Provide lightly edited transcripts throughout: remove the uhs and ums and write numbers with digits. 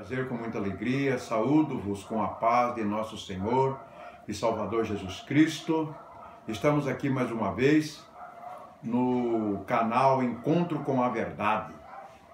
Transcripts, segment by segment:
prazer, com muita alegria, saúdo-vos com a paz de nosso Senhor e Salvador Jesus Cristo. Estamos aqui mais uma vez no canal Encontro com a Verdade.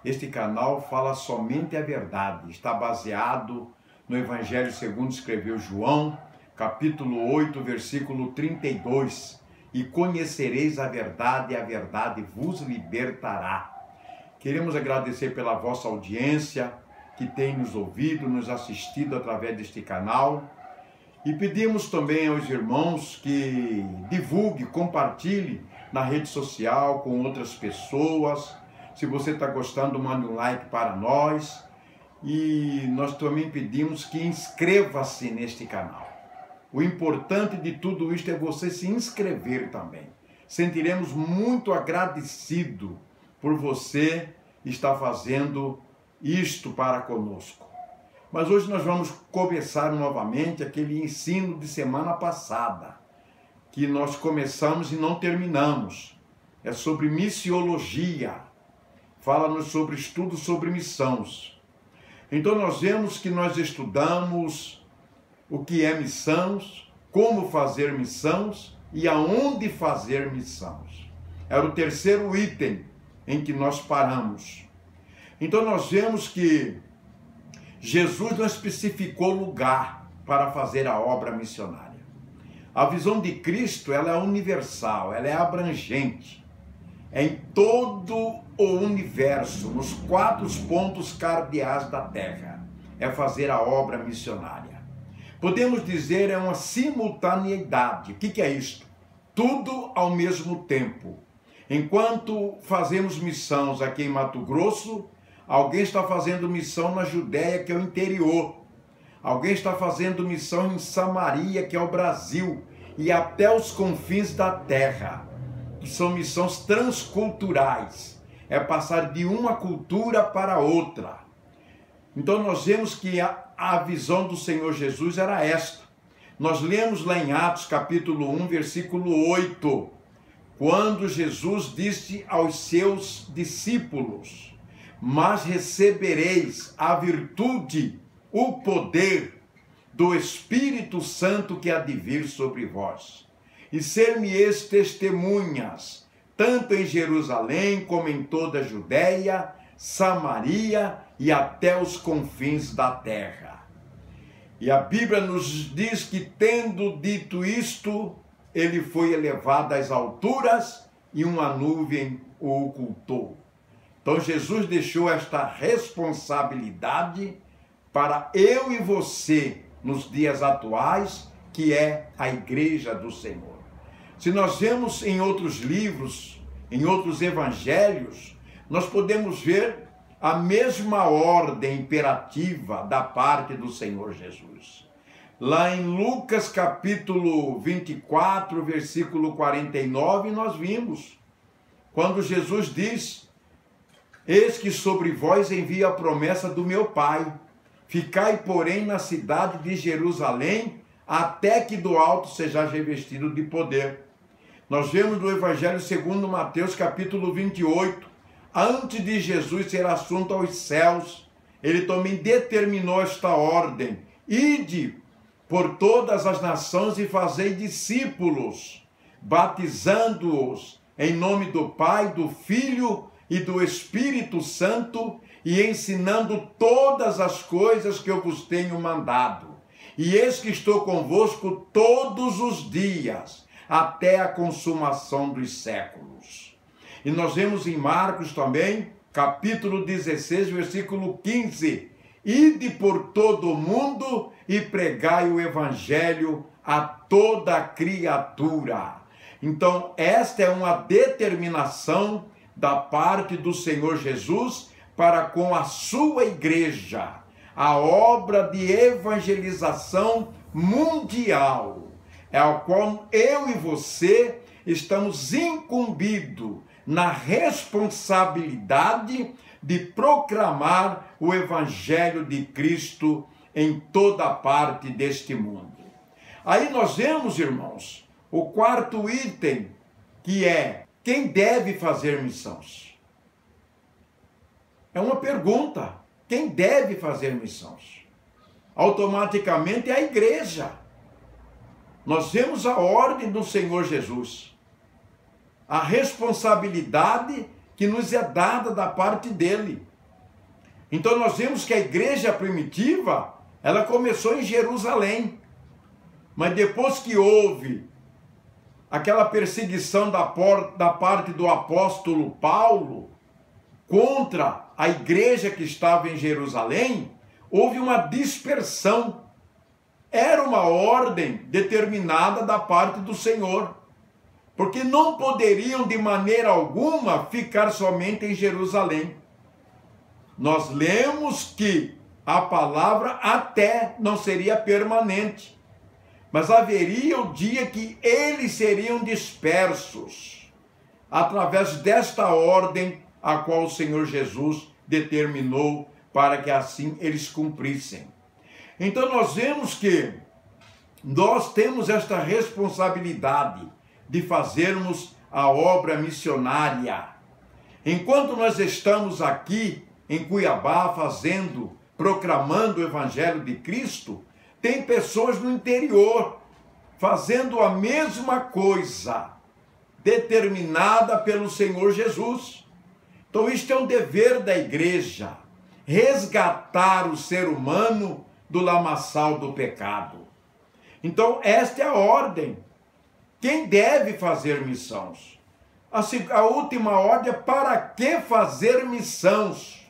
Este canal fala somente a verdade, está baseado no Evangelho segundo escreveu João, capítulo 8, versículo 32. E conhecereis a verdade, e a verdade vos libertará. Queremos agradecer pela vossa audiência, que tem nos ouvido, nos assistido através deste canal. E pedimos também aos irmãos que divulgue, compartilhe na rede social com outras pessoas. Se você está gostando, mande um like para nós. E nós também pedimos que inscreva-se neste canal. O importante de tudo isto é você se inscrever também. Sentiremos muito agradecido por você estar fazendo isto para conosco. Mas hoje nós vamos começar novamente aquele ensino de semana passada, que nós começamos e não terminamos. É sobre missiologia. Fala-nos sobre estudo sobre missões. Então nós vemos que nós estudamos o que é missões, como fazer missões e aonde fazer missões. Era o terceiro item em que nós paramos. Então nós vemos que Jesus não especificou lugar para fazer a obra missionária. A visão de Cristo, ela é universal, ela é abrangente. É em todo o universo, nos 4 pontos cardeais da terra. É fazer a obra missionária. Podemos dizer, é uma simultaneidade. O que é isto? Tudo ao mesmo tempo. Enquanto fazemos missões aqui em Mato Grosso, alguém está fazendo missão na Judéia, que é o interior. Alguém está fazendo missão em Samaria, que é o Brasil, e até os confins da terra, que são missões transculturais. É passar de uma cultura para outra. Então nós vemos que a visão do Senhor Jesus era esta. Nós lemos lá em Atos capítulo 1, versículo 8, quando Jesus disse aos seus discípulos: mas recebereis a virtude, o poder do Espírito Santo que há de vir sobre vós, e ser-me-eis testemunhas, tanto em Jerusalém como em toda a Judéia, Samaria e até os confins da terra. E a Bíblia nos diz que, tendo dito isto, ele foi elevado às alturas e uma nuvem o ocultou. Então Jesus deixou esta responsabilidade para eu e você nos dias atuais, que é a igreja do Senhor. Se nós vemos em outros livros, em outros evangelhos, nós podemos ver a mesma ordem imperativa da parte do Senhor Jesus. Lá em Lucas capítulo 24, versículo 49, nós vimos, quando Jesus diz: eis que sobre vós envio a promessa do meu Pai, ficai, porém, na cidade de Jerusalém, até que do alto sejais revestido de poder. Nós vemos no Evangelho segundo Mateus capítulo 28, antes de Jesus ser assunto aos céus, ele também determinou esta ordem: ide por todas as nações e fazei discípulos, batizando-os em nome do Pai, do Filho e do Espírito Santo, e ensinando todas as coisas que eu vos tenho mandado. E eis que estou convosco todos os dias, até a consumação dos séculos. E nós vemos em Marcos também, capítulo 16, versículo 15, ide por todo o mundo e pregai o evangelho a toda criatura. Então, esta é uma determinação da parte do Senhor Jesus para com a sua igreja, a obra de evangelização mundial, é a qual eu e você estamos incumbidos na responsabilidade de proclamar o Evangelho de Cristo em toda parte deste mundo. Aí nós vemos, irmãos, o quarto item, que é: quem deve fazer missões? É uma pergunta. quem deve fazer missões? Automaticamente é a igreja. Nós vemos a ordem do Senhor Jesus, a responsabilidade que nos é dada da parte dele. Então nós vemos que a igreja primitiva, ela começou em Jerusalém, mas depois que houve aquela perseguição da parte do apóstolo Paulo contra a igreja que estava em Jerusalém, houve uma dispersão. Era uma ordem determinada da parte do Senhor, porque não poderiam de maneira alguma ficar somente em Jerusalém. Nós lemos que a palavra até não seria permanente, mas haveria o dia que eles seriam dispersos, através desta ordem a qual o Senhor Jesus determinou para que assim eles cumprissem. Então nós vemos que nós temos esta responsabilidade de fazermos a obra missionária. Enquanto nós estamos aqui em Cuiabá proclamando o Evangelho de Cristo, tem pessoas no interior fazendo a mesma coisa, determinada pelo Senhor Jesus. Então isto é um dever da igreja, resgatar o ser humano do lamaçal do pecado. Então esta é a ordem. Quem deve fazer missões? A última ordem é para que fazer missões?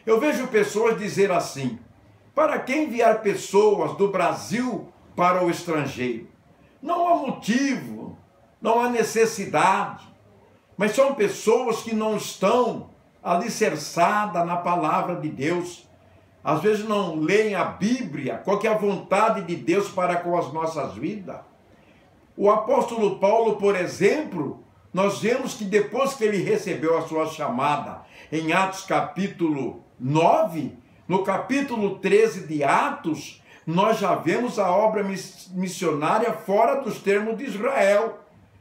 Eu vejo pessoas dizer assim: para que enviar pessoas do Brasil para o estrangeiro? Não há motivo, não há necessidade, mas são pessoas que não estão alicerçadas na palavra de Deus. Às vezes não leem a Bíblia, qual que é a vontade de Deus para com as nossas vidas. O apóstolo Paulo, por exemplo, nós vemos que depois que ele recebeu a sua chamada, em Atos capítulo 9, no capítulo 13 de Atos, nós já vemos a obra missionária fora dos termos de Israel.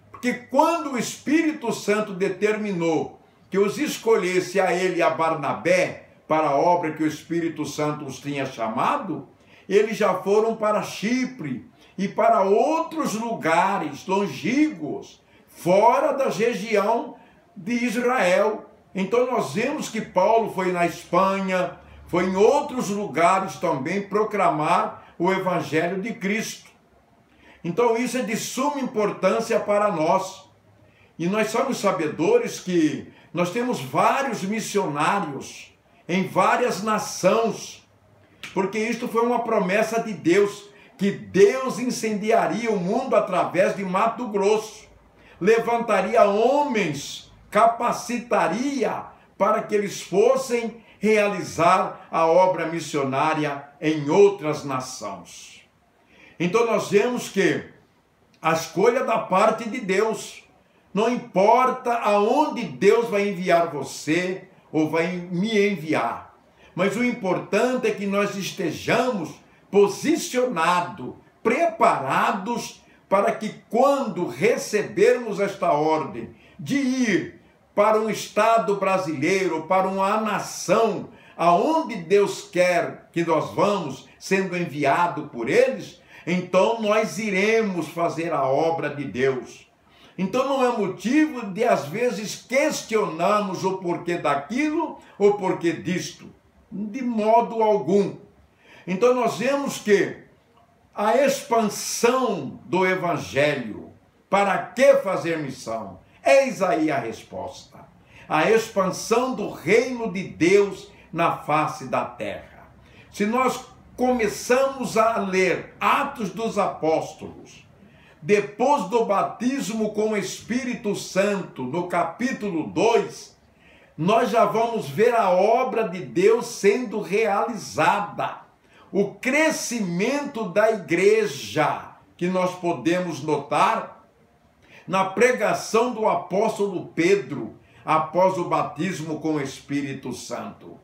Porque quando o Espírito Santo determinou que os escolhesse a ele e a Barnabé para a obra que o Espírito Santo os tinha chamado, eles já foram para Chipre e para outros lugares longínquos, fora da região de Israel. Então nós vemos que Paulo foi na Espanha, foi em outros lugares também proclamar o Evangelho de Cristo. Então isso é de suma importância para nós. E nós somos sabedores que nós temos vários missionários em várias nações, porque isto foi uma promessa de Deus, que Deus incendiaria o mundo através de Mato Grosso, levantaria homens, capacitaria para que eles fossem realizar a obra missionária em outras nações. Então nós vemos que a escolha da parte de Deus, não importa aonde Deus vai enviar você ou vai me enviar, mas o importante é que nós estejamos posicionados, preparados para que quando recebermos esta ordem de ir para um estado brasileiro, para uma nação, aonde Deus quer que nós vamos, sendo enviado por eles, então nós iremos fazer a obra de Deus. Então não é motivo de às vezes questionarmos o porquê daquilo, o porquê disto, de modo algum. Então nós vemos que a expansão do Evangelho, para que fazer missão? Eis aí a resposta. A expansão do reino de Deus na face da terra. Se nós começamos a ler Atos dos Apóstolos, depois do batismo com o Espírito Santo, no capítulo 2, nós já vamos ver a obra de Deus sendo realizada. O crescimento da igreja, que nós podemos notar na pregação do apóstolo Pedro, após o batismo com o Espírito Santo.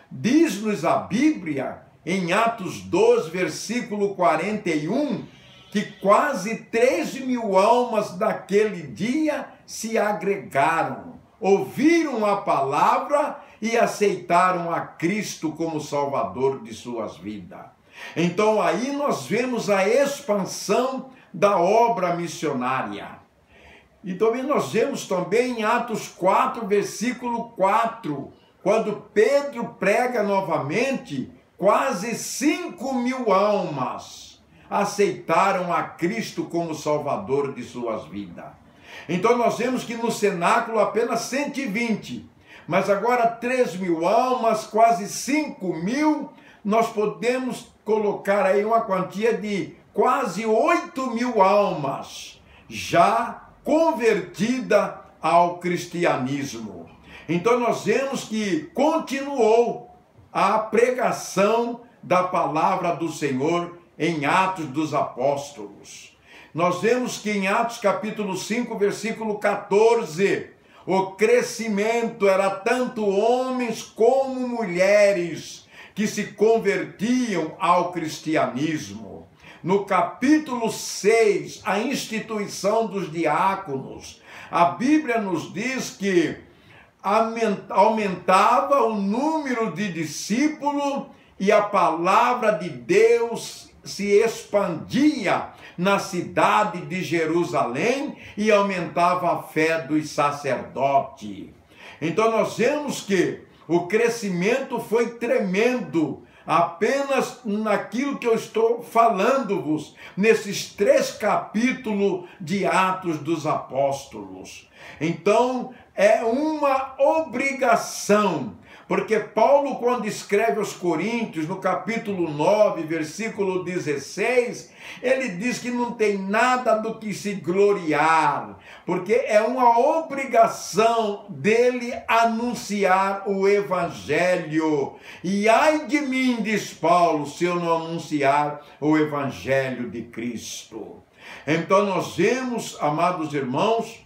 Diz-nos a Bíblia, em Atos 2, versículo 41, que quase 3.000 almas daquele dia se agregaram, ouviram a palavra e aceitaram a Cristo como Salvador de suas vidas. Então aí nós vemos a expansão da obra missionária. E também nós vemos também em Atos 4, versículo 4, quando Pedro prega novamente, quase 5.000 almas aceitaram a Cristo como Salvador de suas vidas. Então nós vemos que no cenáculo apenas 120, mas agora 3.000 almas, quase 5.000, nós podemos colocar aí uma quantia de quase 8.000 almas já convertida ao cristianismo. Então nós vemos que continuou a pregação da palavra do Senhor em Atos dos Apóstolos. Nós vemos que em Atos capítulo 5, versículo 14, o crescimento era tanto homens como mulheres que se convertiam ao cristianismo. No capítulo 6, a instituição dos diáconos, a Bíblia nos diz que aumentava o número de discípulos e a palavra de Deus se expandia na cidade de Jerusalém e aumentava a fé dos sacerdotes. Então nós vemos que o crescimento foi tremendo, apenas naquilo que eu estou falando-vos, nesses 3 capítulos de Atos dos Apóstolos. Então, é uma obrigação, porque Paulo, quando escreve aos Coríntios, no capítulo 9, versículo 16, ele diz que não tem nada do que se gloriar, porque é uma obrigação dele anunciar o Evangelho. E ai de mim, diz Paulo, se eu não anunciar o Evangelho de Cristo. Então nós vemos, amados irmãos,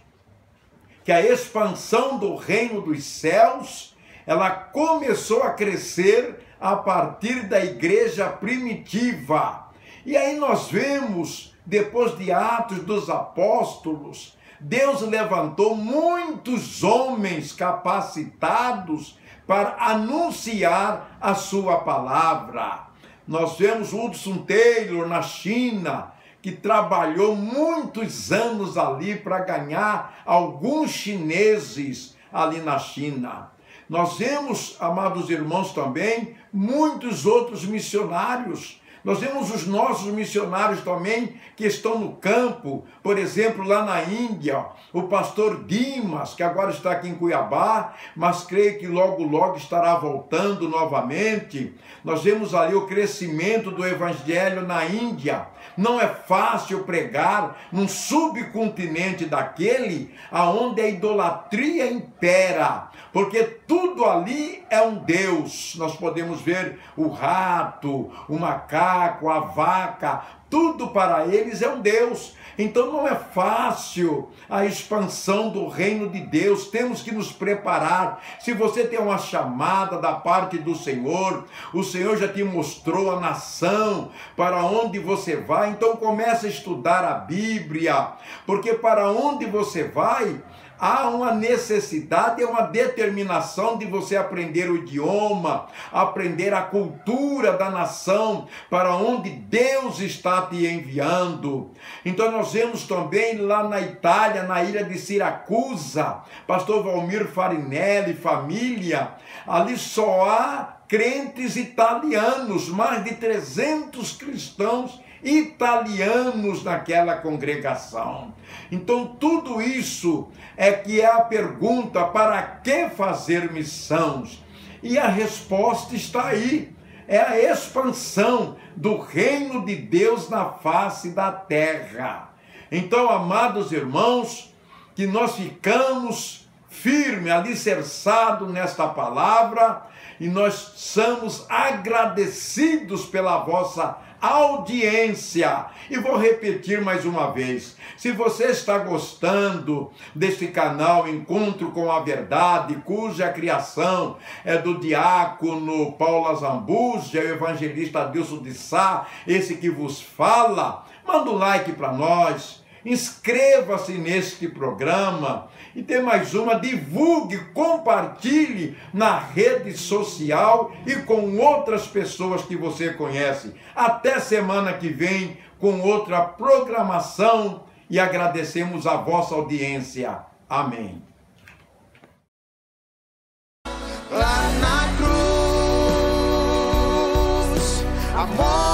que a expansão do reino dos céus, ela começou a crescer a partir da igreja primitiva. E aí nós vemos, depois de Atos dos Apóstolos, Deus levantou muitos homens capacitados para anunciar a sua palavra. Nós vemos Hudson Taylor na China, que trabalhou muitos anos ali para ganhar alguns chineses ali na China. Nós vemos, amados irmãos, também muitos outros missionários. Nós vemos os nossos missionários também que estão no campo, por exemplo, lá na Índia, o pastor Dimas, que agora está aqui em Cuiabá, mas creio que logo, logo estará voltando novamente. Nós vemos ali o crescimento do evangelho na Índia. Não é fácil pregar num subcontinente daquele aonde a idolatria impera, porque tudo ali é um Deus. Nós podemos ver o rato, o macaco, a vaca, tudo para eles é um Deus. Então não é fácil a expansão do reino de Deus. Temos que nos preparar. Se você tem uma chamada da parte do Senhor, o Senhor já te mostrou a nação para onde você vai. Então comece a estudar a Bíblia, porque para onde você vai, há uma necessidade, uma determinação de você aprender o idioma, aprender a cultura da nação, para onde Deus está te enviando. Então nós vemos também lá na Itália, na ilha de Siracusa, pastor Valmir Farinelli, família, ali só há crentes italianos, mais de 300 cristãos italianos naquela congregação. Então tudo isso é que é a pergunta: para que fazer missões? E a resposta está aí, é a expansão do reino de Deus na face da terra. Então, amados irmãos, que nós ficamos firmes, alicerçados nesta palavra, e nós somos agradecidos pela vossa audiência. E vou repetir mais uma vez: se você está gostando deste canal Encontro com a Verdade, cuja criação é do diácono Paulo Zambuja, o evangelista Adilson de Sá, esse que vos fala, manda um like para nós. inscreva-se neste programa. E tem mais uma, divulgue, compartilhe na rede social e com outras pessoas que você conhece. Até semana que vem com outra programação e agradecemos a vossa audiência. Amém. Lá na cruz, amor.